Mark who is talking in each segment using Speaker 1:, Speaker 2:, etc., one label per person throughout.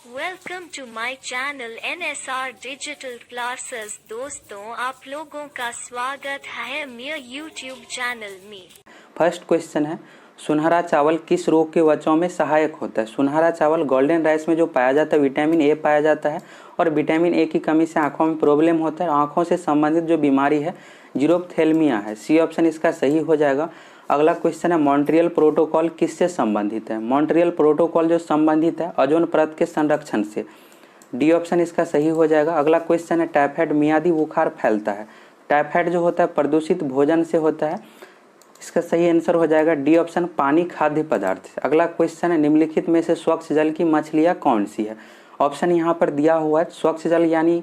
Speaker 1: Welcome to my channel NSR digital classes. दोस्तों, आप लोगों का स्वागत है मेरे यूट्यूब चैनल में।
Speaker 2: फर्स्ट क्वेश्चन है, सुनहरा चावल किस रोग के बचाव में सहायक होता है? सुनहरा चावल गोल्डन राइस में जो पाया जाता है विटामिन ए पाया जाता है और विटामिन ए की कमी से आंखों में प्रॉब्लम होता है। आंखों से संबंधित जो बीमारी है जीरोप्थेल्मिया है। सी ऑप्शन इसका सही हो जाएगा। अगला क्वेश्चन है, मॉन्ट्रियल प्रोटोकॉल किससे संबंधित है? मॉन्ट्रियल प्रोटोकॉल जो संबंधित है ओजोन परत के संरक्षण से। डी ऑप्शन इसका सही हो जाएगा। अगला क्वेश्चन है, टाइफाइड मियादी बुखार फैलता है। टाइफाइड जो होता है प्रदूषित भोजन से होता है। इसका सही आंसर हो जाएगा डी ऑप्शन, पानी खाद्य पदार्थ से। अगला क्वेश्चन है, निम्नलिखित में से स्वच्छ जल की मछलियाँ कौन सी है? ऑप्शन यहाँ पर दिया हुआ है। स्वच्छ जल यानी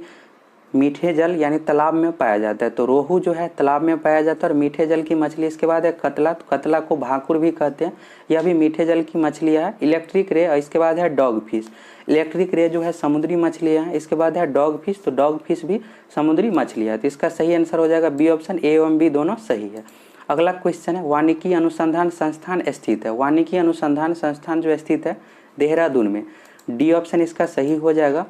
Speaker 2: मीठे जल यानी तालाब में पाया जाता है, तो रोहू जो है तालाब में पाया जाता है और मीठे जल की मछली। इसके बाद है कतला, तो कतला को भाकुर भी कहते हैं, यह भी मीठे जल की मछलियाँ है। इलेक्ट्रिक रे, और इसके बाद है डॉग फिश। इलेक्ट्रिक रे जो है समुद्री मछलियाँ हैं। इसके बाद है डॉग फिश, तो डॉग फिश भी समुद्री मछलियाँ है। तो इसका सही आंसर हो जाएगा बी ऑप्शन, ए एवं बी दोनों सही है। अगला क्वेश्चन है, वानिकी अनुसंधान संस्थान स्थित है। वानिकी अनुसंधान संस्थान जो स्थित है देहरादून में। डी ऑप्शन इसका सही हो जाएगा।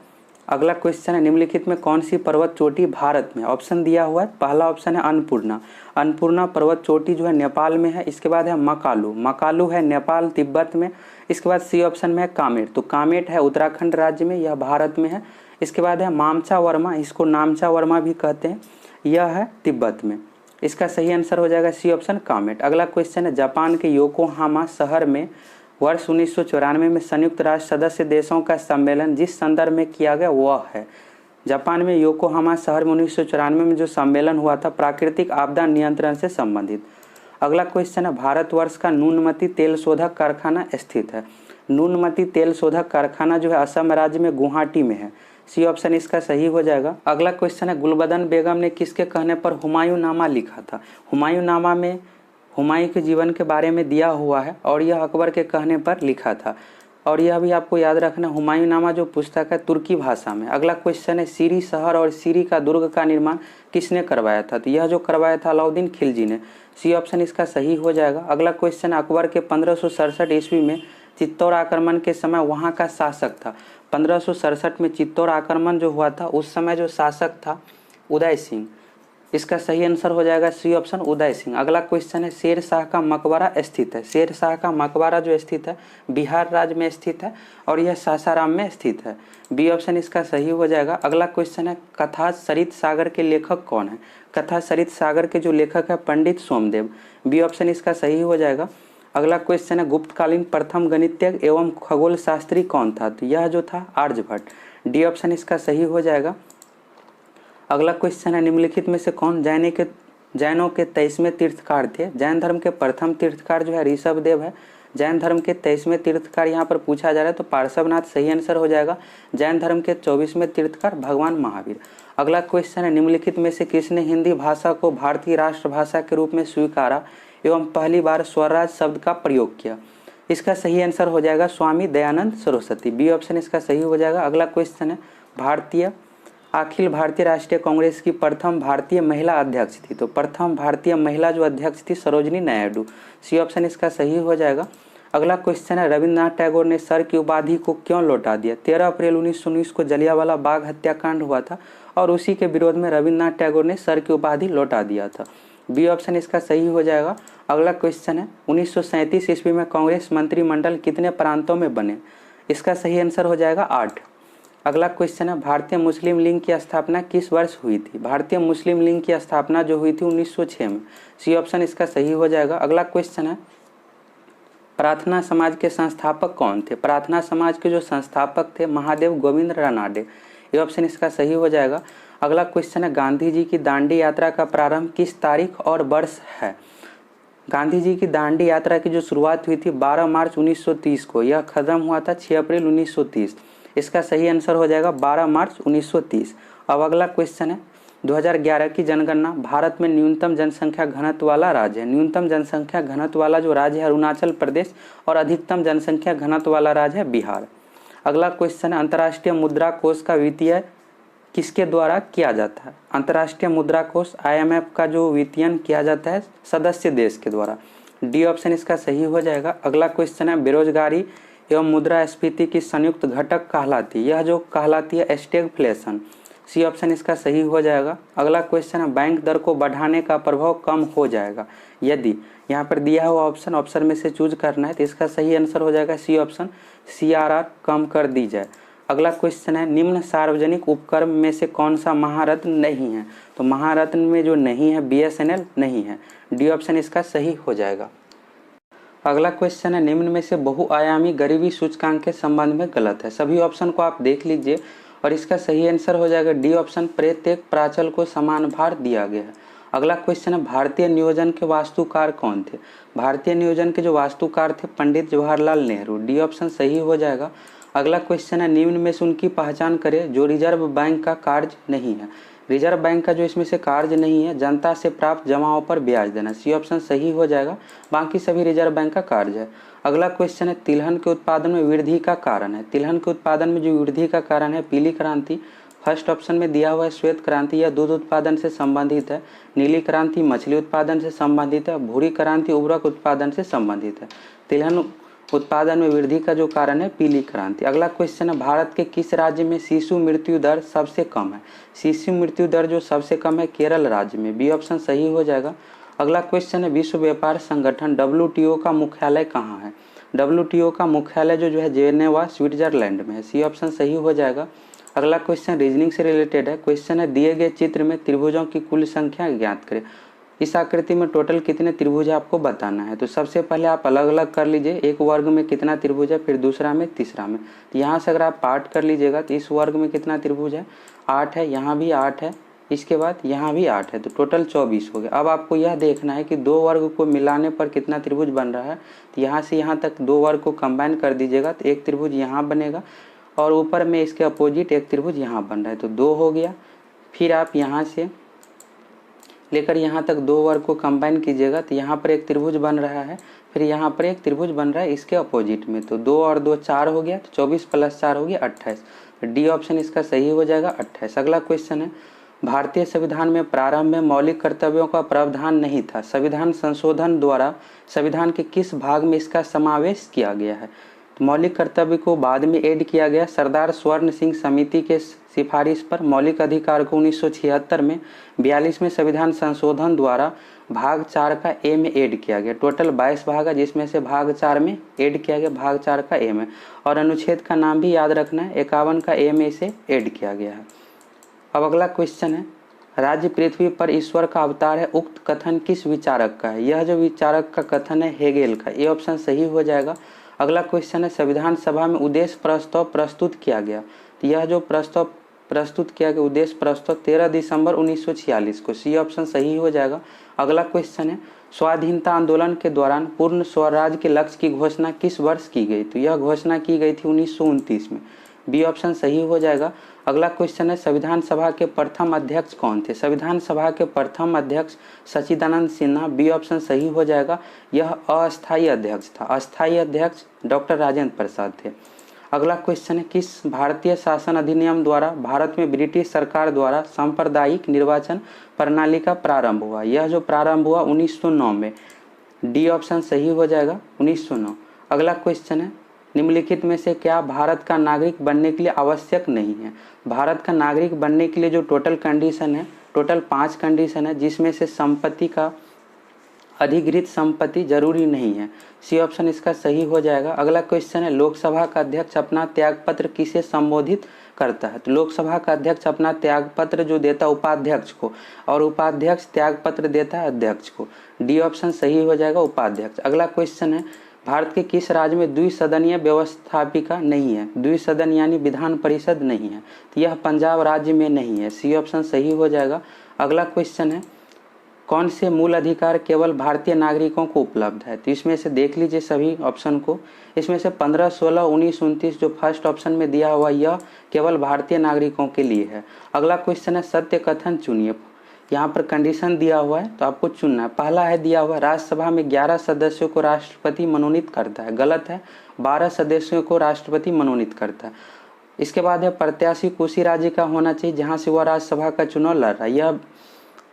Speaker 2: अगला क्वेश्चन है, निम्नलिखित में कौन सी पर्वत चोटी भारत में? ऑप्शन दिया हुआ है। पहला ऑप्शन है अन्नपूर्णा। अन्नपूर्णा पर्वत चोटी जो है नेपाल में है। इसके बाद है मकालू, मकालू है नेपाल तिब्बत में। इसके बाद सी ऑप्शन में है कामेट, तो कामेट है उत्तराखंड राज्य में, यह भारत में है। इसके बाद है मामचा वर्मा, इसको नामचा वर्मा भी कहते हैं, यह है तिब्बत में। इसका सही आंसर हो जाएगा सी ऑप्शन, कामेट। अगला क्वेश्चन है, जापान के योकोहामा शहर में वर्ष 1994 में संयुक्त राष्ट्र सदस्य देशों का सम्मेलन जिस संदर्भ में किया गया वह है। जापान में योकोहामा शहर में 1994 में जो सम्मेलन हुआ था प्राकृतिक आपदा नियंत्रण से संबंधित। अगला क्वेश्चन है, भारतवर्ष का न्यूनमती तेल शोधक कारखाना स्थित है। न्यूनमती तेल शोधक कारखाना जो है असम राज्य में गुवाहाटी में है। सी ऑप्शन इसका सही हो जाएगा। अगला क्वेश्चन है, गुलबदन बेगम ने किसके कहने पर हुमायूं नामा लिखा था? हुमायूं नामा में हुमायूं के जीवन के बारे में दिया हुआ है और यह अकबर के कहने पर लिखा था। और यह भी आपको याद रखना, हुमायूं नामा जो पुस्तक है तुर्की भाषा में। अगला क्वेश्चन है, सीरी शहर और सीरी का दुर्ग का निर्माण किसने करवाया था? तो यह जो करवाया था अलाउद्दीन खिलजी ने। सी ऑप्शन इसका सही हो जाएगा। अगला क्वेश्चन, अकबर के 1567 ईस्वी में चित्तौड़ आक्रमण के समय वहाँ का शासक था। 1567 में चित्तौड़ आक्रमण जो हुआ था उस समय जो शासक था उदय सिंह। इसका सही आंसर हो जाएगा सी ऑप्शन, उदय सिंह। अगला क्वेश्चन है, शेर शाह का मकबरा स्थित है। शेर शाह का मकबरा जो स्थित है बिहार राज्य में स्थित है और यह सासाराम में स्थित है। बी ऑप्शन इसका सही हो जाएगा। अगला क्वेश्चन है, कथा सरित सागर के लेखक कौन है? कथा सरित सागर के जो लेखक है पंडित सोमदेव। बी ऑप्शन इसका सही हो जाएगा। अगला क्वेश्चन है, गुप्तकालीन प्रथम गणितज्ञ एवं खगोल शास्त्री कौन था? तो यह जो था आर्यभट्ट। डी ऑप्शन इसका सही हो जाएगा। अगला क्वेश्चन है, निम्नलिखित में से कौन जैनों के 23वें तीर्थकार थे? जैन धर्म के प्रथम तीर्थकार जो है ऋषभदेव है। जैन धर्म के 23वें तीर्थकार यहाँ पर पूछा जा रहा है, तो पार्श्वनाथ सही आंसर हो जाएगा। जैन धर्म के 24वें तीर्थकार भगवान महावीर। अगला क्वेश्चन है, निम्नलिखित में से किसने हिंदी भाषा को भारतीय राष्ट्रभाषा के रूप में स्वीकारा एवं पहली बार स्वराज शब्द का प्रयोग किया? इसका सही आंसर हो जाएगा स्वामी दयानंद सरस्वती। बी ऑप्शन इसका सही हो जाएगा। अगला क्वेश्चन है, अखिल भारतीय राष्ट्रीय कांग्रेस की प्रथम भारतीय महिला अध्यक्ष थी। तो प्रथम भारतीय महिला जो अध्यक्ष थी सरोजिनी नायडू। सी ऑप्शन इसका सही हो जाएगा। अगला क्वेश्चन है, रविन्द्रनाथ टैगोर ने सर की उपाधि को क्यों लौटा दिया? 13 अप्रैल 1919 को जलियांवाला बाग हत्याकांड हुआ था और उसी के विरोध में रविन्द्रनाथ टैगोर ने सर की उपाधि लौटा दिया था। बी ऑप्शन इसका सही हो जाएगा। अगला क्वेश्चन है, 1937 ईस्वी में कांग्रेस मंत्रिमंडल कितने प्रांतों में बने? इसका सही आंसर हो जाएगा 8। अगला क्वेश्चन है, भारतीय मुस्लिम लीग की स्थापना किस वर्ष हुई थी? भारतीय मुस्लिम लीग की स्थापना जो हुई थी 1906 में। सी ऑप्शन इसका सही हो जाएगा। अगला क्वेश्चन है, प्रार्थना समाज के संस्थापक कौन थे? प्रार्थना समाज के जो संस्थापक थे महादेव गोविंद रानाडे। ये ऑप्शन इसका सही हो जाएगा। अगला क्वेश्चन है, गांधी जी की दांडी यात्रा का प्रारंभ किस तारीख और वर्ष है? गांधी जी की दांडी यात्रा की जो शुरुआत हुई थी 12 मार्च 1930 को, यह खत्म हुआ था 6 अप्रैल 1930। इसका सही आंसर हो जाएगा 12 मार्च 1930। अब अगला क्वेश्चन है, 2011 की जनगणना भारत में न्यूनतम जनसंख्या घनत्व वाला राज्य है। न्यूनतम जनसंख्या घनत्व वाला जो राज्य है अरुणाचल प्रदेश और अधिकतम जनसंख्या घनत्व वाला राज्य है बिहार। अगला क्वेश्चन है, अंतर्राष्ट्रीय मुद्रा कोष का वित्तीय किसके द्वारा किया जाता है? अंतर्राष्ट्रीय मुद्रा कोष IMF का जो वित्तीयन किया जाता है सदस्य देश के द्वारा। डी ऑप्शन इसका सही हो जाएगा। अगला क्वेश्चन है, बेरोजगारी एवं मुद्रास्फीति की संयुक्त घटक कहलाती है। यह जो कहलाती है स्टैगफ्लेशन। सी ऑप्शन इसका सही हो जाएगा। अगला क्वेश्चन है बैंक दर को बढ़ाने का प्रभाव कम हो जाएगा यदि, यहाँ पर दिया हुआ ऑप्शन में से चूज करना है, तो इसका सही आंसर हो जाएगा सी ऑप्शन, CRR कम कर दी जाए। अगला क्वेश्चन है निम्न सार्वजनिक उपक्रम में से कौन सा महारत्न नहीं है, तो महारत्न में जो नहीं है BSNL नहीं है, डी ऑप्शन इसका सही हो जाएगा। अगला क्वेश्चन है निम्न में से बहुआयामी गरीबी सूचकांक के संबंध में गलत है। सभी ऑप्शन को आप देख लीजिए और इसका सही आंसर हो जाएगा डी ऑप्शन, प्रत्येक प्राचल को समान भार दिया गया है। अगला क्वेश्चन है भारतीय नियोजन के वास्तुकार कौन थे। भारतीय नियोजन के जो वास्तुकार थे पंडित जवाहरलाल नेहरू, डी ऑप्शन सही हो जाएगा। अगला क्वेश्चन है निम्न में से उनकी पहचान करें जो रिजर्व बैंक का कार्य नहीं है। रिजर्व बैंक का जो इसमें से कार्य नहीं है जनता से प्राप्त जमाओं पर ब्याज देना, सी ऑप्शन सही हो जाएगा। बाकी सभी रिजर्व बैंक का कार्य है। अगला क्वेश्चन है तिलहन के उत्पादन में वृद्धि का कारण है। तिलहन के उत्पादन में जो वृद्धि का कारण है पीली क्रांति, फर्स्ट ऑप्शन में दिया हुआ है श्वेत क्रांति या दूध उत्पादन से संबंधित है, नीली क्रांति मछली उत्पादन से संबंधित है, भूरी क्रांति उर्वरक उत्पादन से संबंधित है। तिलहन उत्पादन में वृद्धि का जो कारण है पीली क्रांति। अगला क्वेश्चन है भारत के किस राज्य में शिशु मृत्यु दर सबसे कम है। शिशु मृत्यु दर जो सबसे कम है केरल राज्य में, बी ऑप्शन सही हो जाएगा। अगला क्वेश्चन है विश्व व्यापार संगठन WTO का मुख्यालय कहाँ है। WTO का मुख्यालय जो है जेनेवा स्विट्जरलैंड में है, सी ऑप्शन सही हो जाएगा। अगला क्वेश्चन रीजनिंग से रिलेटेड है। क्वेश्चन है दिए गए चित्र में त्रिभुजों की कुल संख्या ज्ञात करें। इस आकृति में टोटल कितने त्रिभुज आपको बताना है। तो सबसे पहले आप अलग अलग कर लीजिए, एक वर्ग में कितना त्रिभुज है, फिर दूसरा में, तीसरा में। तो यहाँ से अगर आप पार्ट कर लीजिएगा तो इस वर्ग में कितना त्रिभुज है, 8 है, यहाँ भी 8 है, इसके बाद यहाँ भी 8 है, तो टोटल 24 हो गया। अब आपको यह देखना है कि दो वर्ग को मिलाने पर कितना त्रिभुज बन रहा है। तो यहाँ से यहाँ तक दो वर्ग को कंबाइन कर दीजिएगा तो एक त्रिभुज यहाँ बनेगा और ऊपर में इसके अपोजिट एक त्रिभुज यहाँ बन रहा है, तो 2 हो गया। फिर आप यहाँ से लेकर यहाँ तक दो वर्ग को कंबाइन कीजिएगा तो यहाँ पर एक त्रिभुज बन रहा है, फिर यहाँ पर एक त्रिभुज बन रहा है इसके अपोजिट में, तो 2 और 2 4 हो गया, तो 24 + 4 हो गया 28। तो डी ऑप्शन इसका सही हो जाएगा 28। अगला क्वेश्चन है भारतीय संविधान में प्रारंभ में मौलिक कर्तव्यों का प्रावधान नहीं था, संविधान संशोधन द्वारा संविधान के किस भाग में इसका समावेश किया गया है। तो मौलिक कर्तव्य को बाद में ऐड किया गया सरदार स्वर्ण सिंह समिति के सिफारिश पर। मौलिक अधिकार को 1976 में 42वें संविधान संशोधन द्वारा भाग 4 का ए में ऐड किया गया। टोटल 22 भाग है जिसमें से भाग 4 में ऐड किया गया, भाग 4 का ए में। और अनुच्छेद का नाम भी याद रखना है, 51 का ए में इसे ऐड किया गया है। अब अगला क्वेश्चन है राज्य पृथ्वी पर ईश्वर का अवतार है, उक्त कथन किस विचारक का है। यह जो विचारक का कथन है हेगेल का, ये ऑप्शन सही हो जाएगा। अगला क्वेश्चन है संविधान सभा में उद्देश्य प्रस्ताव प्रस्तुत किया गया। तो यह जो प्रस्ताव प्रस्तुत किया गया उद्देश्य प्रस्ताव 13 दिसंबर 1946 को, सी ऑप्शन सही हो जाएगा। अगला क्वेश्चन है स्वाधीनता आंदोलन के दौरान पूर्ण स्वराज के लक्ष्य की घोषणा किस वर्ष की गई। तो यह घोषणा की गई थी 1929 में, बी ऑप्शन सही हो जाएगा। अगला क्वेश्चन है संविधान सभा के प्रथम अध्यक्ष कौन थे। संविधान सभा के प्रथम अध्यक्ष सच्चिदानंद सिन्हा, बी ऑप्शन सही हो जाएगा। यह अस्थायी अध्यक्ष था, अस्थायी अध्यक्ष डॉक्टर राजेंद्र प्रसाद थे। अगला क्वेश्चन है किस भारतीय शासन अधिनियम द्वारा भारत में ब्रिटिश सरकार द्वारा सांप्रदायिक निर्वाचन प्रणाली का प्रारंभ हुआ। यह जो प्रारंभ हुआ 1909 में, डी ऑप्शन सही हो जाएगा 1909। अगला क्वेश्चन है निम्नलिखित में से क्या भारत का नागरिक बनने के लिए आवश्यक नहीं है। भारत का नागरिक बनने के लिए जो टोटल कंडीशन है, टोटल 5 कंडीशन है, जिसमें से संपत्ति का अधिकृत संपत्ति जरूरी नहीं है, सी ऑप्शन इसका सही हो जाएगा। अगला क्वेश्चन है लोकसभा का अध्यक्ष अपना त्यागपत्र किसे संबोधित करता है। तो लोकसभा का अध्यक्ष अपना त्यागपत्र जो देता है उपाध्यक्ष को, और उपाध्यक्ष त्यागपत्र देता है अध्यक्ष को, डी ऑप्शन सही हो जाएगा उपाध्यक्ष। अगला क्वेश्चन है भारत के किस राज्य में द्विसदनीय व्यवस्थापिका नहीं है। द्विसदन यानी विधान परिषद नहीं है, तो यह पंजाब राज्य में नहीं है, सी ऑप्शन सही हो जाएगा। अगला क्वेश्चन है कौन से मूल अधिकार केवल भारतीय नागरिकों को उपलब्ध है। तो इसमें से देख लीजिए सभी ऑप्शन को, इसमें से 15, 16, 19, 29 जो फर्स्ट ऑप्शन में दिया हुआ यह केवल भारतीय नागरिकों के लिए है। अगला क्वेश्चन है सत्य कथन चुनिए। यहाँ पर कंडीशन दिया हुआ है तो आपको चुनना है। पहला है दिया हुआ राज्यसभा में 11 सदस्यों को राष्ट्रपति मनोनीत करता है, गलत है, 12 सदस्यों को राष्ट्रपति मनोनीत करता है। इसके बाद है प्रत्याशी उसी राज्य का होना चाहिए जहाँ से वह राज्यसभा का चुनाव लड़ रहा है, यह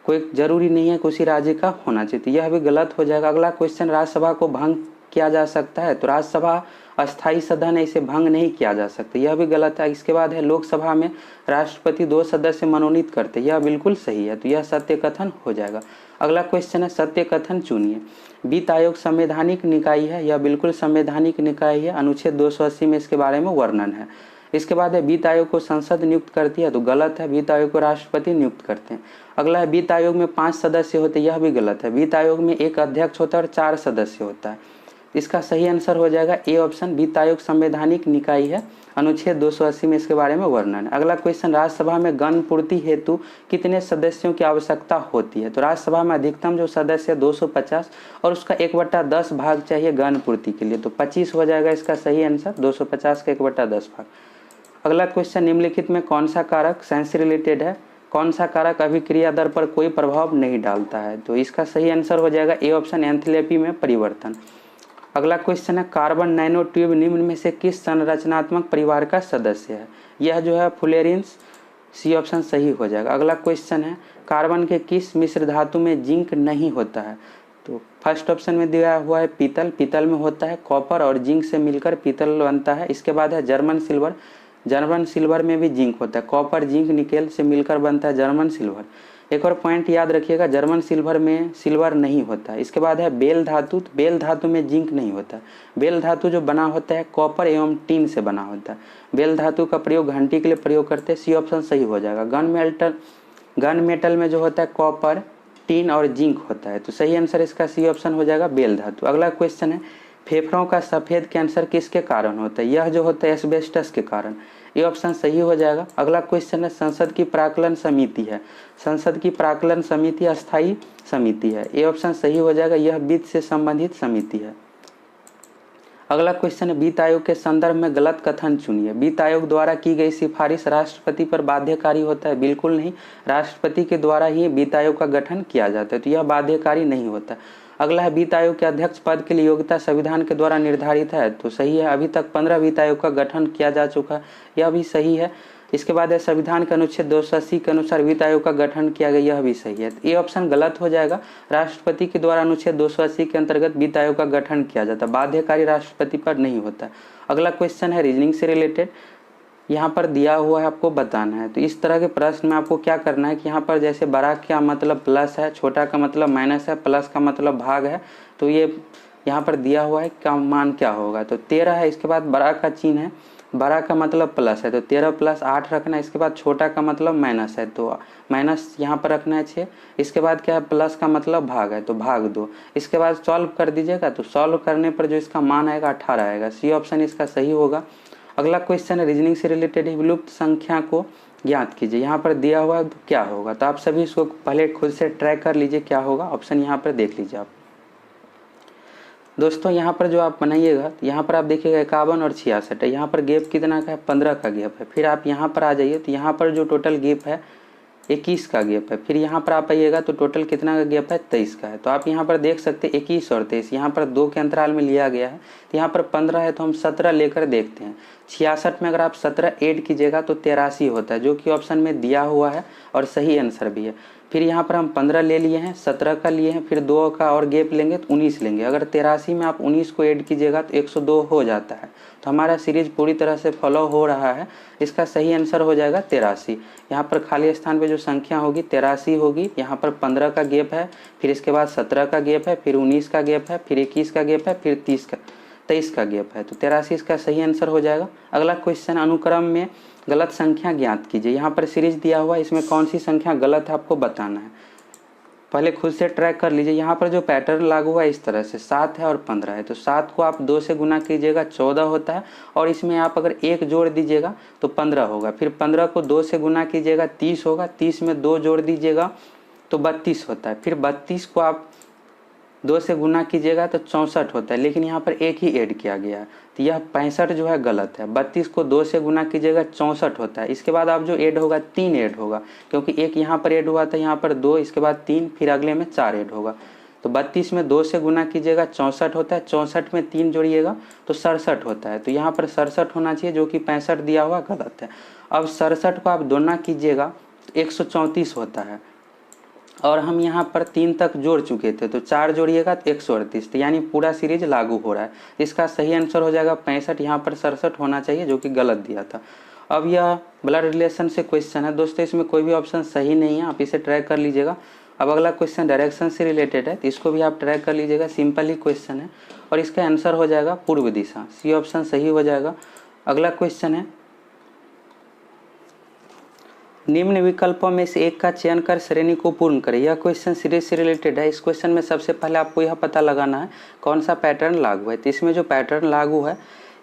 Speaker 2: कोई जरूरी नहीं है कि उसी राज्य का होना चाहिए, तो यह भी गलत हो जाएगा। अगला क्वेश्चन राज्यसभा को भंग किया जा सकता है, तो राज्यसभा अस्थायी सदन है, इसे भंग नहीं किया जा सकता, यह भी गलत है। इसके बाद है लोकसभा में राष्ट्रपति 2 सदस्य मनोनीत करते, यह बिल्कुल सही है, तो यह सत्य कथन हो जाएगा। अगला क्वेश्चन है सत्य कथन चुनिए। वित्त आयोग संवैधानिक निकाय है, यह बिल्कुल संवैधानिक निकाय है, अनुच्छेद 280 में इसके बारे में वर्णन है। इसके बाद है वित्त आयोग को संसद नियुक्त करती है, तो गलत है, वित्त आयोग को राष्ट्रपति नियुक्त करते हैं। अगला है वित्त आयोग में 5 सदस्य होते हैं, यह भी गलत है, वित्त आयोग में एक अध्यक्ष होता है और 4 सदस्य होता है। इसका सही आंसर हो जाएगा ए ऑप्शन, वित्त आयोग संवैधानिक निकाय है, अनुच्छेद 280 में इसके बारे में वर्णन है। अगला क्वेश्चन, राज्यसभा में गण पूर्ति हेतु कितने सदस्यों की आवश्यकता होती है, तो राज्यसभा में अधिकतम जो सदस्य 250 और उसका 1/10 भाग चाहिए गण पूर्ति के लिए, तो 25 हो जाएगा इसका सही आंसर, 250 का 1/10 भाग। अगला क्वेश्चन, निम्नलिखित में कौन सा कारक साइंस से रिलेटेड है, कौन सा कारक अभिक्रिया दर पर कोई प्रभाव नहीं डालता है, तो इसका सही आंसर हो जाएगा ए ऑप्शन, एंथैल्पी में परिवर्तन। अगला क्वेश्चन है कार्बन नैनो ट्यूब निम्न में से किस संरचनात्मक परिवार का सदस्य है, यह जो है फुलेरिन्स, सी ऑप्शन सही हो जाएगा। अगला क्वेश्चन है कार्बन के किस मिश्र धातु में जिंक नहीं होता है, तो फर्स्ट ऑप्शन में दिया हुआ है पीतल, पीतल में होता है कॉपर और जिंक से मिलकर पीतल बनता है। इसके बाद है जर्मन सिल्वर, जर्मन सिल्वर में भी जिंक होता है, कॉपर जिंक निकेल से मिलकर बनता है जर्मन सिल्वर। एक और पॉइंट याद रखिएगा, जर्मन सिल्वर में सिल्वर नहीं होता है। इसके बाद है बेल धातु, तो बेल धातु में जिंक नहीं होता। बेल धातु जो बना होता है कॉपर एवं टीन से बना होता है। बेल धातु का प्रयोग घंटी के लिए प्रयोग करते हैं, सी ऑप्शन सही हो जाएगा। गन मेटल में जो होता है कॉपर, टीन और जिंक होता है, तो सही आंसर इसका सी ऑप्शन हो जाएगा बेल धातु। अगला क्वेश्चन है फेफड़ों का सफेद कैंसर किसके कारण होता है, यह जो होता है एस्बेस्टस के कारण, ये ऑप्शन सही हो जाएगा। अगला क्वेश्चन है संसद की प्राक्कलन समिति है, संसद की प्राक्कलन समिति अस्थायी समिति है, ये ऑप्शन सही हो जाएगा, यह वित्त से संबंधित समिति है। अगला क्वेश्चन है वित्त आयोग के संदर्भ में गलत कथन चुनिए। वित्त आयोग द्वारा की गई सिफारिश राष्ट्रपति पर बाध्यकारी होता है, बिल्कुल नहीं, राष्ट्रपति के द्वारा ही वित्त आयोग का गठन किया जाता है, तो यह बाध्यकारी नहीं होता। अगला है वित्त आयोग के अध्यक्ष पद के लिए योग्यता संविधान के द्वारा निर्धारित है, तो सही है, अभी तक 15 वित्त आयोग का गठन किया जा चुका है, यह भी सही है। इसके बाद है संविधान के अनुच्छेद 280 के अनुसार वित्त आयोग का गठन किया गया, यह भी सही है। ये ऑप्शन गलत हो जाएगा, राष्ट्रपति के द्वारा अनुच्छेद 280 के अंतर्गत वित्त आयोग का गठन किया जाता है, बाध्यकारी राष्ट्रपति पर नहीं होता। अगला क्वेश्चन है रीजनिंग से रिलेटेड, यहाँ पर दिया हुआ है आपको बताना है, तो इस तरह के प्रश्न में आपको क्या करना है कि यहाँ पर जैसे बड़ा का मतलब प्लस है, छोटा का मतलब माइनस है, प्लस का मतलब भाग है, तो ये यहाँ पर दिया हुआ है क्या मान क्या होगा, तो 13 है। इसके बाद बड़ा का चिन्ह है, बड़ा का मतलब प्लस है, तो 13 + 8 रखना है। इसके बाद छोटा का मतलब माइनस है, तो माइनस यहाँ पर रखना है 6। इसके बाद क्या है प्लस का मतलब भाग है, तो भाग 2। इसके बाद सॉल्व कर दीजिएगा, तो सॉल्व करने पर जो इसका मान आएगा 18 आएगा, सी ऑप्शन इसका सही होगा। अगला क्वेश्चन है रीजनिंग से रिलेटेड, विलुप्त संख्या को ज्ञात कीजिए। यहाँ पर दिया हुआ है तो क्या होगा, तो आप सभी इसको पहले खुद से ट्रैक कर लीजिए क्या होगा, ऑप्शन यहाँ पर देख लीजिए आप दोस्तों। यहाँ पर जो आप बनाइएगा, यहाँ पर आप देखिएगा 51 और 66 है, यहाँ पर गैप कितना का है, 15 का गैप है। फिर आप यहाँ पर आ जाइए, तो यहाँ पर जो टोटल गैप है 21 का गैप है। फिर यहाँ पर आप आइएगा तो टोटल कितना का गैप है, 23 का है। तो आप यहाँ पर देख सकते हैं 21 और 23, यहाँ पर 2 के अंतराल में लिया गया है, तो यहाँ पर 15 है, तो हम 17 लेकर देखते हैं। 66 में अगर आप 17 ऐड कीजिएगा तो 83 होता है, जो कि ऑप्शन में दिया हुआ है और सही आंसर भी है। फिर यहाँ पर हम 15 ले लिए हैं, 17 का लिए हैं, फिर 2 का और गैप लेंगे तो 19 लेंगे। अगर 83 में आप 19 को ऐड कीजिएगा तो 102 हो जाता है। तो हमारा सीरीज पूरी तरह से फॉलो हो रहा है। इसका सही आंसर हो जाएगा 83। यहाँ पर खाली स्थान पे जो संख्या होगी 83 होगी। यहाँ पर 15 का गैप है, फिर इसके बाद 17 का गैप है, फिर 19 का गैप है, फिर 21 का गैप है, फिर 23 का गैप है। तो 83 इसका सही आंसर हो जाएगा। अगला क्वेश्चन, अनुक्रम में गलत संख्या ज्ञात कीजिए। यहाँ पर सीरीज दिया हुआ है, इसमें कौन सी संख्या गलत है आपको बताना है। पहले खुद से ट्रैक कर लीजिए। यहाँ पर जो पैटर्न लागू हुआ है इस तरह से 7 है और 15 है, तो 7 को आप 2 से गुना कीजिएगा 14 होता है, और इसमें आप अगर 1 जोड़ दीजिएगा तो 15 होगा। फिर 15 को 2 से गुना कीजिएगा 30 होगा, 30 में 2 जोड़ दीजिएगा तो 32 होता है। फिर 32 को आप 2 से गुना कीजिएगा तो 64 होता है, लेकिन यहाँ पर 1 ही ऐड किया गया है, तो यह 65 जो है गलत है। 32 को 2 से गुना कीजिएगा 64 होता है। इसके बाद आप जो ऐड होगा 3 ऐड होगा, क्योंकि 1 यहाँ पर ऐड हुआ था, यहाँ पर 2, इसके बाद 3, फिर अगले में 4 ऐड होगा। तो 32 में 2 से गुना कीजिएगा 64 होता है, 64 में 3 जोड़िएगा तो 67 होता है। तो यहाँ पर 67 होना चाहिए, जो कि 65 दिया हुआ गलत है। अब 67 को आप दोना कीजिएगा तो 134 होता है। और हम यहाँ पर 3 तक जोड़ चुके थे, तो 4 जोड़िएगा तो 138, यानी पूरा सीरीज लागू हो रहा है। इसका सही आंसर हो जाएगा 65, यहाँ पर 67 होना चाहिए जो कि गलत दिया था। अब यह ब्लड रिलेशन से क्वेश्चन है दोस्तों, इसमें कोई भी ऑप्शन सही नहीं है, आप इसे ट्रैक कर लीजिएगा। अब अगला क्वेश्चन डायरेक्शन से रिलेटेड है, तो इसको भी आप ट्रैक कर लीजिएगा, सिंपल ही क्वेश्चन है और इसका आंसर हो जाएगा पूर्व दिशा, सी ऑप्शन सही हो जाएगा। अगला क्वेश्चन है, निम्न विकल्पों में से एक का चयन कर श्रेणी को पूर्ण करें। यह क्वेश्चन सीरीज से रिलेटेड है। इस क्वेश्चन में सबसे पहले आपको यह पता लगाना है कौन सा पैटर्न लागू है। तो इसमें जो पैटर्न लागू है,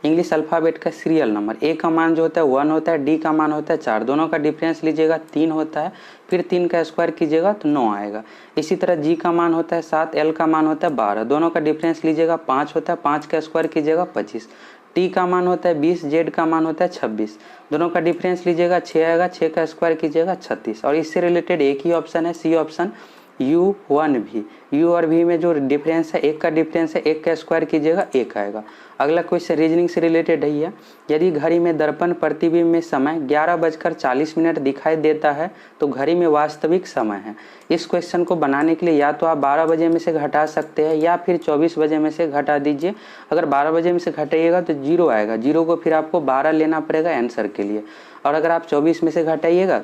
Speaker 2: इंग्लिश अल्फ़ाबेट का सीरियल नंबर, ए का मान जो होता है 1 होता है, डी का मान होता है 4, दोनों का डिफरेंस लीजिएगा 3 होता है, फिर 3 का स्क्वायर कीजिएगा तो 9 आएगा। इसी तरह जी का मान होता है 7, एल का मान होता है 12, दोनों का डिफरेंस लीजिएगा 5 होता है, 5 का स्क्वायर कीजिएगा 25, टी का मान होता है 20, जेड का मान होता है 26, दोनों का डिफरेंस लीजिएगा 6 आएगा, 6 का स्क्वायर कीजिएगा 36। और इससे रिलेटेड एक ही ऑप्शन है, सी ऑप्शन U1 भी, U और V में जो डिफरेंस है, एक का डिफरेंस है, एक का स्क्वायर कीजिएगा 1 आएगा। अगला क्वेश्चन रीजनिंग से रिलेटेड है यह, यदि घड़ी में दर्पण प्रतिबिंब में समय 11:40 दिखाई देता है तो घड़ी में वास्तविक समय है। इस क्वेश्चन को बनाने के लिए या तो आप 12 बजे में से घटा सकते हैं या फिर 24 बजे में से घटा दीजिए। अगर 12 बजे में से घटाइएगा तो 0 आएगा, 0 को फिर आपको 12 लेना पड़ेगा आंसर के लिए, और अगर आप 24 में से घटाइएगा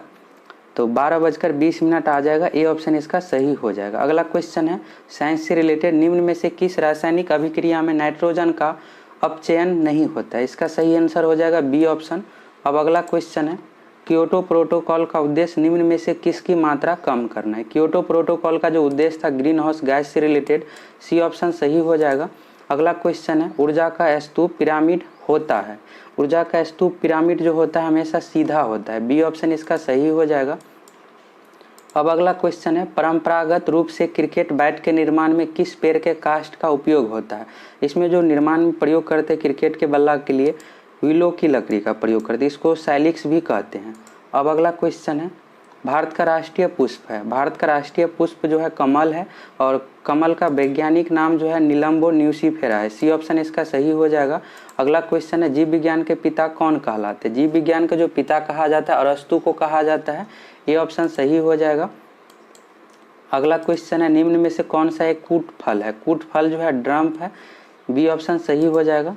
Speaker 2: तो 12:20 आ जाएगा। ए ऑप्शन इसका सही हो जाएगा। अगला क्वेश्चन है साइंस से रिलेटेड, निम्न में से किस रासायनिक अभिक्रिया में नाइट्रोजन का अपचयन नहीं होता है। इसका सही आंसर हो जाएगा बी ऑप्शन। अब अगला क्वेश्चन है, क्योटो प्रोटोकॉल का उद्देश्य निम्न में से किसकी मात्रा कम करना है। क्योटो प्रोटोकॉल का जो उद्देश्य था ग्रीन हाउस गैस से रिलेटेड, सी ऑप्शन सही हो जाएगा। अगला क्वेश्चन है, ऊर्जा का स्तूप पिरामिड होता है। ऊर्जा का स्तूप पिरामिड जो होता है हमेशा सीधा होता है, बी ऑप्शन इसका सही हो जाएगा। अब अगला क्वेश्चन है, परंपरागत रूप से क्रिकेट बैट के निर्माण में किस पेड़ के काष्ठ का उपयोग होता है। इसमें जो निर्माण में प्रयोग करते हैं क्रिकेट के बल्ला के लिए, विलो की लकड़ी का प्रयोग करते हैं, इसको सैलिक्स भी कहते हैं। अब अगला क्वेश्चन है, भारत का राष्ट्रीय पुष्प है। भारत का राष्ट्रीय पुष्प जो है कमल है, और कमल का वैज्ञानिक नाम जो है निलंबो न्यूसीफेरा है, सी ऑप्शन इसका सही हो जाएगा। अगला क्वेश्चन है, जीव विज्ञान के पिता कौन कहलाते हैं। जीव विज्ञान का जो पिता कहा जाता है अरस्तु को कहा जाता है, ये ऑप्शन सही हो जाएगा। अगला क्वेश्चन है, निम्न में से कौन सा एक कूट फल है। कूट फल जो है ड्रम्प है, बी ऑप्शन सही हो जाएगा।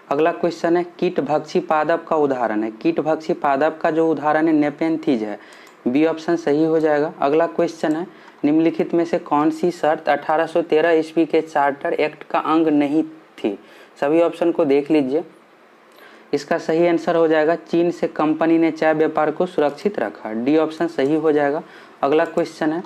Speaker 2: अगला क्वेश्चन है, कीटभक्षी पादप का उदाहरण है। कीटभक्षी पादप का जो उदाहरण है नेपेंथीज है, बी ऑप्शन सही हो जाएगा। अगला क्वेश्चन है, निम्नलिखित में से कौन सी शर्त 1813 ईस्वी के चार्टर एक्ट का अंग नहीं थी। सभी ऑप्शन को देख लीजिए, इसका सही आंसर हो जाएगा चीन से कंपनी ने चाय व्यापार को सुरक्षित रखा, डी ऑप्शन सही हो जाएगा। अगला क्वेश्चन है,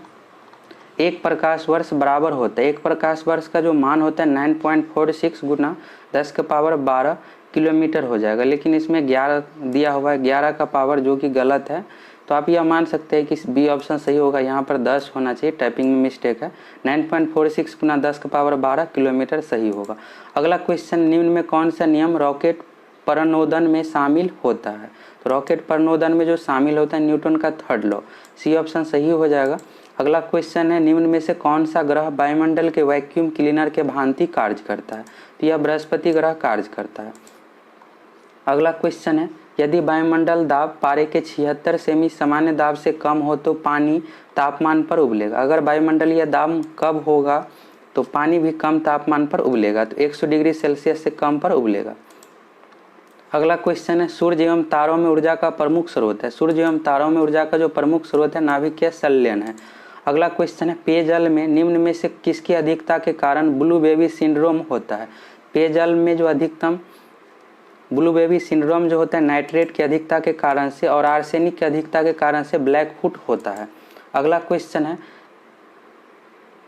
Speaker 2: एक प्रकाश वर्ष बराबर होता है। एक प्रकाश वर्ष का जो मान होता है 9.46 गुना 10⁻12 किलोमीटर हो जाएगा, लेकिन इसमें 11 दिया हुआ है, 11 का पावर जो कि गलत है, तो आप यह मान सकते हैं कि बी ऑप्शन सही होगा। यहाँ पर 10 होना चाहिए, टाइपिंग में मिस्टेक है। 9.46 गुना 10⁻12 किलोमीटर सही होगा। अगला क्वेश्चन, निम्न में कौन सा नियम रॉकेट प्रणोदन में शामिल होता है। तो रॉकेट प्रणोदन में जो शामिल होता है न्यूटन का थर्ड लॉ, सी ऑप्शन सही हो जाएगा। अगला क्वेश्चन है, निम्न में से कौन सा ग्रह वायुमंडल के वैक्यूम क्लीनर के भांति कार्य करता है। तो यह बृहस्पति ग्रह कार्य करता है। अगला क्वेश्चन है, यदि वायुमंडल दाब पारे के 76 सेमी सामान्य दाब से कम हो तो पानी तापमान पर उबलेगा। अगर वायुमंडलीय दाब कब होगा तो पानी भी कम तापमान पर उबलेगा, तो 100 डिग्री सेल्सियस से कम पर उबलेगा। अगला क्वेश्चन है, सूर्य एवं तारों में ऊर्जा का प्रमुख स्रोत है। सूर्य एवं तारों में ऊर्जा का जो प्रमुख स्रोत है नाभिकीय संलयन है। अगला क्वेश्चन है, पेयजल में निम्न में से किसकी अधिकता के कारण ब्लू बेबी सिंड्रोम होता है। पेयजल में जो अधिकतम ब्लू बेबी सिंड्रोम जो होता है नाइट्रेट की अधिकता के कारण से और आर्सेनिक की अधिकता के कारण से ब्लैक फुट होता है। अगला क्वेश्चन है,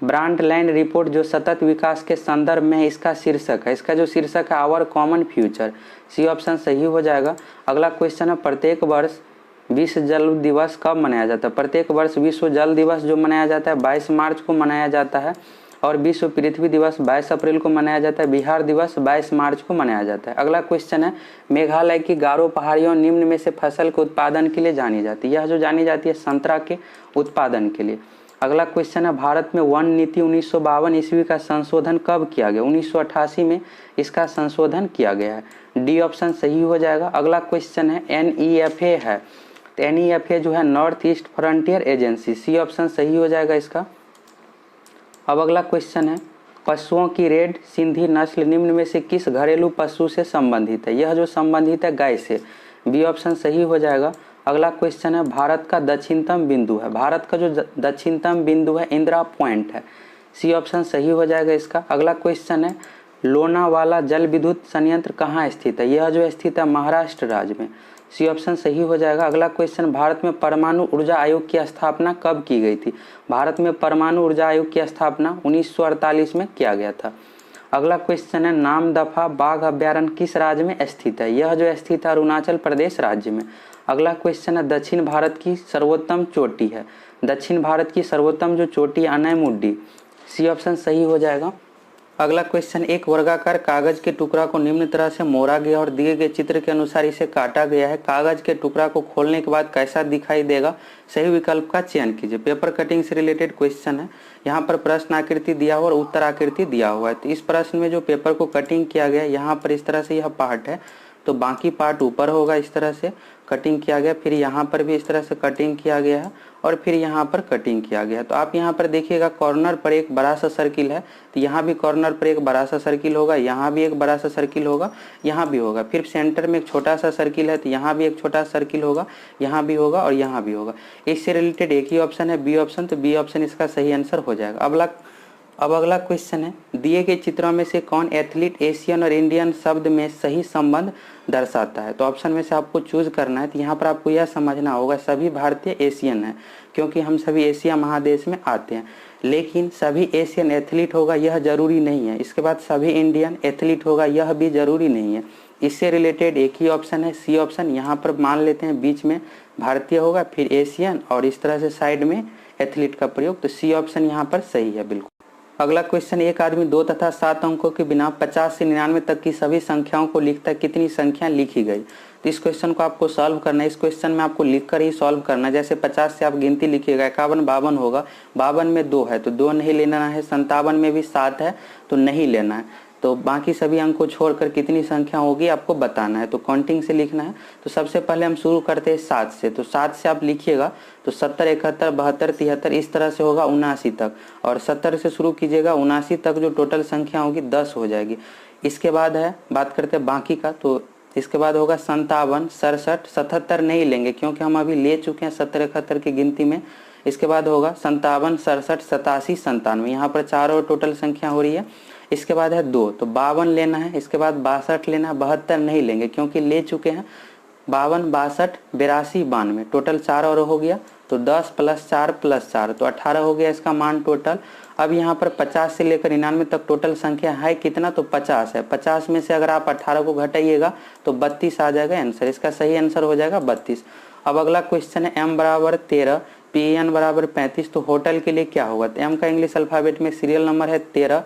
Speaker 2: ब्रांडलैंड रिपोर्ट जो सतत विकास के संदर्भ में इसका शीर्षक है। इसका जो शीर्षक है our common future, C option सही हो जाएगा। अगला क्वेश्चन है, प्रत्येक वर्ष विश्व जल दिवस कब मनाया जाता है। प्रत्येक वर्ष विश्व जल दिवस जो मनाया जाता है 22 मार्च को मनाया जाता है, और विश्व पृथ्वी दिवस 22 अप्रैल को मनाया जाता है। बिहार दिवस 22 मार्च को मनाया जाता है। अगला क्वेश्चन है, मेघालय की गारो पहाड़ियों निम्न में से फसल के उत्पादन के लिए जानी जाती है। यह जो जानी जाती है संतरा के उत्पादन के लिए। अगला क्वेश्चन है, भारत में वन नीति 1952 ईस्वी का संशोधन कब किया गया। 1988 में इसका संशोधन किया गया है, डी ऑप्शन सही हो जाएगा। अगला क्वेश्चन है, NEFA है तो NEFA जो है north east frontier agency, C option सही हो जाएगा इसका। अब अगला क्वेश्चन है, पशुओं की रेड सिंधी नस्ल निम्न में से किस घरेलू पशु से संबंधित है? यह जो संबंधित है गाय से, बी ऑप्शन सही हो जाएगा। अगला क्वेश्चन है, भारत का दक्षिणतम बिंदु है, भारत का जो दक्षिणतम बिंदु है इंदिरा पॉइंट है, सी ऑप्शन सही हो जाएगा इसका। अगला क्वेश्चन है, लोनावाला जल विद्युत संयंत्र कहाँ स्थित है? यह जो स्थित है महाराष्ट्र राज्य में, सी ऑप्शन सही हो जाएगा। अगला क्वेश्चन, भारत में परमाणु ऊर्जा आयोग की स्थापना कब की गई थी? भारत में परमाणु ऊर्जा आयोग की स्थापना 1948 में किया गया था। अगला क्वेश्चन है, नामदफा बाघ अभ्यारण्य किस राज्य में स्थित है? यह जो स्थित है अरुणाचल प्रदेश राज्य में। अगला क्वेश्चन है, दक्षिण भारत की सर्वोत्तम चोटी है, दक्षिण भारत की सर्वोत्तम जो चोटी अनैमुड्डी, सी ऑप्शन सही हो जाएगा। अगला क्वेश्चन, एक वर्गाकार कागज के टुकड़ा को निम्न तरह से मोड़ा गया और दिए गए चित्र के अनुसार इसे काटा गया है, कागज के टुकड़ा को खोलने के बाद कैसा दिखाई देगा? सही विकल्प का चयन कीजिए। पेपर कटिंग से रिलेटेड क्वेश्चन है, यहाँ पर प्रश्न आकृति दिया हुआ और उत्तर आकृति दिया हुआ है। तो इस प्रश्न में जो पेपर को कटिंग किया गया, यहाँ पर इस तरह से यह पार्ट है, तो बाकी पार्ट ऊपर होगा, इस तरह से कटिंग किया गया, फिर यहाँ पर भी इस तरह से कटिंग किया गया है और फिर यहाँ पर कटिंग किया गया है। तो आप यहाँ पर देखिएगा कॉर्नर पर एक बड़ा सा सर्किल है, तो यहाँ भी कॉर्नर पर एक बड़ा सा सर्किल होगा, यहाँ भी एक बड़ा सा सर्किल होगा, यहाँ भी होगा, फिर सेंटर में एक छोटा सा सर्किल है, तो यहाँ भी एक छोटा सर्किल होगा, यहाँ भी होगा और यहाँ भी होगा। इससे रिलेटेड एक ही ऑप्शन है बी ऑप्शन, तो बी ऑप्शन इसका सही आंसर हो जाएगा। अब अगला क्वेश्चन है, दिए गए चित्रों में से कौन एथलीट एशियन और इंडियन शब्द में सही संबंध दर्शाता है? तो ऑप्शन में से आपको चूज करना है। तो यहाँ पर आपको यह समझना होगा सभी भारतीय एशियन है, क्योंकि हम सभी एशिया महादेश में आते हैं, लेकिन सभी एशियन एथलीट होगा यह जरूरी नहीं है। इसके बाद सभी इंडियन एथलीट होगा यह भी जरूरी नहीं है। इससे रिलेटेड एक ही ऑप्शन है सी ऑप्शन। यहाँ पर मान लेते हैं बीच में भारतीय होगा, फिर एशियन और इस तरह से साइड में एथलीट का प्रयोग, तो सी ऑप्शन यहाँ पर सही है बिल्कुल। अगला क्वेश्चन, एक आदमी 2 तथा 7 अंकों के बिना 50 से 99 तक की सभी संख्याओं को लिखता है, कितनी संख्या लिखी गई? तो इस क्वेश्चन को आपको सॉल्व करना है। इस क्वेश्चन में आपको लिखकर ही सॉल्व करना है। जैसे 50 से आप गिनती लिखिएगा, 51 52 होगा, 52 में 2 है तो 2 नहीं लेना है, 57 में भी 7 है तो नहीं लेना है, तो बाकी सभी अंक को छोड़कर कितनी संख्या होगी आपको बताना है। तो काउंटिंग से लिखना है। तो सबसे पहले हम शुरू करते हैं 7 से, तो 7 से आप लिखिएगा तो 70 71 72 73 इस तरह से होगा 79 तक, और 70 से शुरू कीजिएगा 79 तक जो टोटल संख्या होगी 10 हो जाएगी। इसके बाद है बात करते हैं बाकी का, तो इसके बाद होगा 57 67 77 नहीं लेंगे क्योंकि हम अभी ले चुके हैं 70 71 की गिनती में। इसके बाद होगा 57 67 87 97, यहाँ पर 4 और टोटल संख्या हो रही है। इसके बाद है 2, तो 52 लेना है। इसके बाद 62 लेना है, 72 नहीं लेंगे क्योंकि ले चुके हैं 52 62 82 92, टोटल 4 और हो गया, तो 10 + 4 + 4 तो 18 हो गया इसका मान टोटल। अब यहाँ पर 50 से लेकर 99 तक टोटल संख्या है कितना? तो 50 है। 50 में से अगर आप 18 को घटाइएगा तो 32 आ जाएगा आंसर। इसका सही आंसर हो जाएगा 32। अब अगला क्वेश्चन है, m = 13 PN = 35, तो होटल के लिए क्या होगा? तो m का इंग्लिश अल्फाबेट में सीरियल नंबर है 13,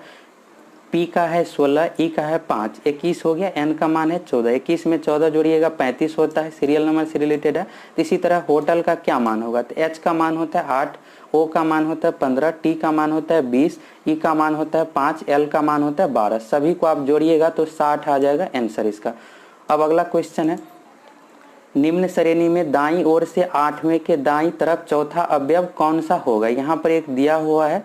Speaker 2: P का है 16, E का है 5, 21 हो गया, N का मान है 14, 21 में 14 जोड़िएगा 35 होता है, सीरियल नंबर से रिलेटेड है। तो इसी तरह होटल का क्या मान होगा? तो H का मान होता है 8, O का मान होता है 15, T का मान होता है 20, E का मान होता है 5, L का मान होता है 12, सभी को आप जोड़िएगा तो 60 आ जाएगा आंसर इसका। अब अगला क्वेश्चन है, निम्न श्रेणी में दाईं ओर से 8वें के दाईं तरफ चौथा अवयव कौन सा होगा? यहाँ पर एक दिया हुआ है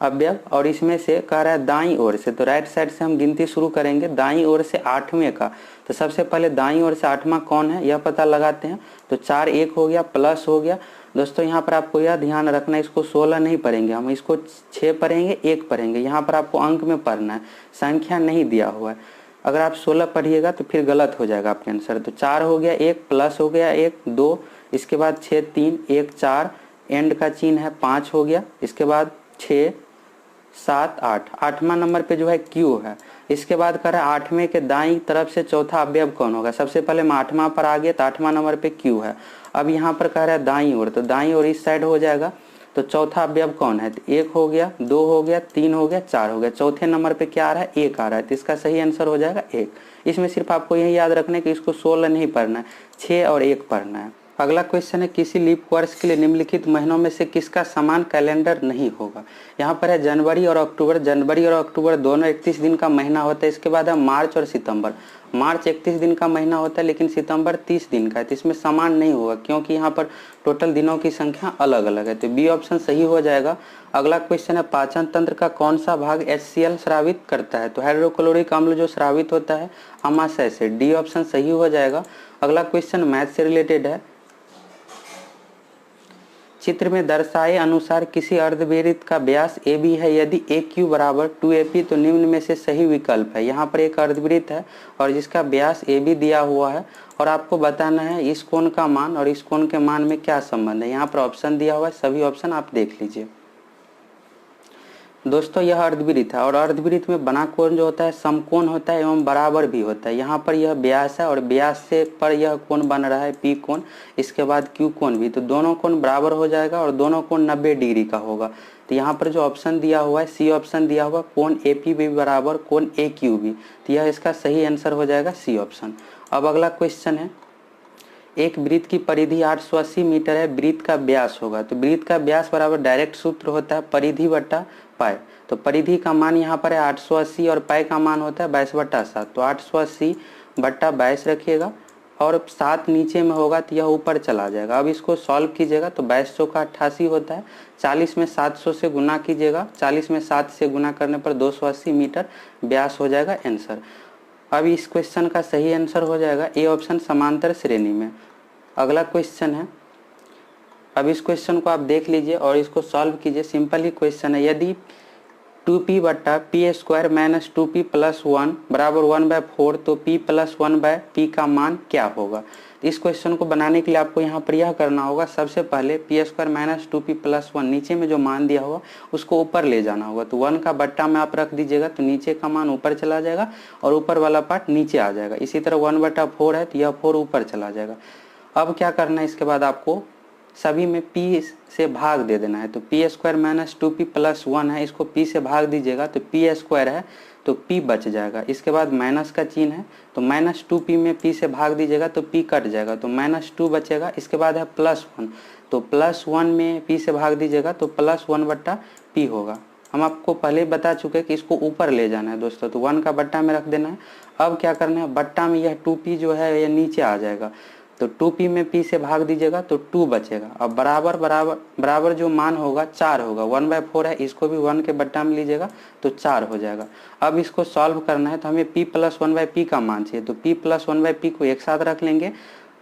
Speaker 2: अवयव और इसमें से कह रहा है दाईं ओर से, तो राइट साइड से हम गिनती शुरू करेंगे दाईं ओर से 8वें का। तो सबसे पहले दाईं ओर से 8वां कौन है यह पता लगाते हैं। तो 4 1 हो गया, प्लस हो गया। दोस्तों यहाँ पर आपको यह ध्यान रखना है, इसको 16 नहीं पढ़ेंगे हम, इसको 6 पढ़ेंगे 1 पढ़ेंगे। यहाँ पर आपको अंक में पढ़ना है, संख्या नहीं दिया हुआ है। अगर आप 16 पढ़िएगा तो फिर गलत हो जाएगा आपके आंसर। तो 4 हो गया, 1 प्लस हो गया 1 2, इसके बाद 6 3 1 4, एंड का चिन्ह है 5 हो गया। इसके बाद 6 7 8, 8वां नंबर पे जो है Q है। इसके बाद कर रहा है 8वें के दाईं तरफ से चौथा अवयव कौन होगा? सबसे पहले हम 8वां पर आ गए तो 8वां नंबर पे Q है। अब यहाँ पर कह रहा है दाईं ओर, तो दाईं ओर इस साइड हो जाएगा। तो चौथा अवयव कौन है? तो 1 हो गया, 2 हो गया, 3 हो गया, 4 हो गया। चौथे नंबर पे क्या आ रहा है? 1 आ रहा है, तो इसका सही आंसर हो जाएगा 1। इसमें सिर्फ आपको यही याद रखना है कि इसको 16 नहीं पढ़ना है, 6 और 1 पढ़ना है। अगला क्वेश्चन है किसी लीप वर्ष के लिए निम्नलिखित महीनों में से किसका समान कैलेंडर नहीं होगा। यहाँ पर है जनवरी और अक्टूबर। जनवरी और अक्टूबर दोनों 31 दिन का महीना होता है। इसके बाद है मार्च और सितंबर। मार्च 31 दिन का महीना होता है लेकिन सितंबर 30 दिन का है, तो इसमें समान नहीं होगा क्योंकि यहाँ पर टोटल दिनों की संख्या अलग अलग है, तो बी ऑप्शन सही हो जाएगा। अगला क्वेश्चन है पाचन तंत्र का कौन सा भाग HCl स्रावित करता है, तो हाइड्रोक्लोरिक अम्ल जो स्रावित होता है अमाशय से, डी ऑप्शन सही हो जाएगा। अगला क्वेश्चन मैथ से रिलेटेड है। चित्र में दर्शाए अनुसार किसी अर्धवृत्त का व्यास AB है, यदि AQ बराबर 2AP तो निम्न में से सही विकल्प है। यहाँ पर एक अर्धवृत्त है और जिसका व्यास AB दिया हुआ है और आपको बताना है इस कोण का मान और इस कोण के मान में क्या संबंध है। यहाँ पर ऑप्शन दिया हुआ है, सभी ऑप्शन आप देख लीजिए। दोस्तों यह अर्धवृत्त है और अर्धवृत्त में बना कोण जो होता है समकोण होता है एवं बराबर भी होता है। यहाँ पर यह व्यास है और व्यास से पर यह कोण बन रहा है P कोण, इसके बाद Q कोण भी, तो दोनों कोण बराबर हो जाएगा और दोनों कोण 90 डिग्री का होगा। तो यहाँ पर जो ऑप्शन दिया हुआ है C ऑप्शन दिया हुआ कोण AP भी बराबर कोण AQ भी, तो यह इसका सही आंसर हो जाएगा C ऑप्शन। अब अगला क्वेश्चन है एक वृत्त की परिधि 880 मीटर है, वृत्त का व्यास होगा, तो वृत्त का व्यास बराबर डायरेक्ट सूत्र होता है परिधि बट्टा पाई। तो परिधि का मान यहाँ पर है 880 और पाई का मान होता है 22/7, तो 880 बट्टा 22 रखिएगा और 7 नीचे में होगा तो यह ऊपर चला जाएगा। अब इसको सॉल्व कीजिएगा तो 22 चौका 88 होता है, 40 में 700 से गुना कीजिएगा, 40 में 7 से गुना करने पर 280 मीटर व्यास हो जाएगा आंसर। अब इस क्वेश्चन का सही आंसर हो जाएगा ए ऑप्शन समांतर श्रेणी में। अगला क्वेश्चन है, अब इस क्वेश्चन को आप देख लीजिए और इसको सॉल्व कीजिए। सिंपल ही क्वेश्चन है, यदि 2p बट्टा P square minus 2p plus 1 बराबर 1/4 तो p प्लस 1/p का मान क्या होगा। इस क्वेश्चन को बनाने के लिए आपको यहाँ पर यह करना होगा, सबसे पहले P square minus 2p plus 1 नीचे में जो मान दिया होगा उसको ऊपर ले जाना होगा, तो 1 का बट्टा में आप रख दीजिएगा तो नीचे का मान ऊपर चला जाएगा और ऊपर वाला पार्ट नीचे आ जाएगा। इसी तरह 1/4 है तो यह 4 ऊपर चला जाएगा। अब क्या करना है, इसके बाद आपको सभी में p से भाग दे देना है, तो P square minus 2p plus 1 है, इसको p से भाग दीजिएगा तो p स्क्वायर है तो p बच जाएगा। इसके बाद माइनस का चिन्ह है तो माइनस 2p में p से भाग दीजिएगा तो p कट जाएगा तो -2 बचेगा। इसके बाद है +1 तो +1 में p से भाग दीजिएगा तो +1/p होगा। हम आपको पहले बता चुके कि इसको ऊपर ले जाना है दोस्तों, तो 1 का बट्टा में रख देना है। अब क्या करना है, बट्टा में यह 2p जो है यह नीचे आ जाएगा, तो 2p में p से भाग दीजिएगा तो 2 बचेगा। अब बराबर बराबर बराबर जो मान होगा 4 होगा, 1/4 है, इसको भी 1 के बट्टा में लीजिएगा तो 4 हो जाएगा। अब इसको सॉल्व करना है तो हमें p प्लस 1/p का मान चाहिए, तो p प्लस 1/p को एक साथ रख लेंगे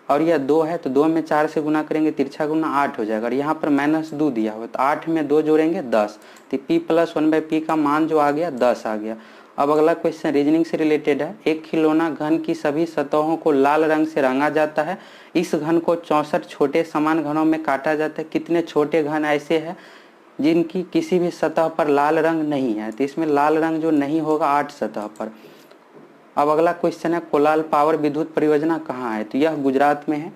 Speaker 2: और यह 2 है तो 2 में 4 से गुना करेंगे, तिरछा गुना 8 हो जाएगा और यहाँ पर -2 दिया हुआ तो 8 में 2 जोड़ेंगे 10, तो p प्लस 1/p का मान जो आ गया 10 आ गया। अब अगला क्वेश्चन रीजनिंग से रिलेटेड है। एक खिलौना घन की सभी सतहों को लाल रंग से रंगा जाता है, इस घन को 64 छोटे समान घनों में काटा जाता है, कितने छोटे घन ऐसे हैं जिनकी किसी भी सतह पर लाल रंग नहीं है, तो इसमें लाल रंग जो नहीं होगा 8 सतह पर। अब अगला क्वेश्चन है कोलाल पावर विद्युत परियोजना कहाँ है, तो यह गुजरात में है।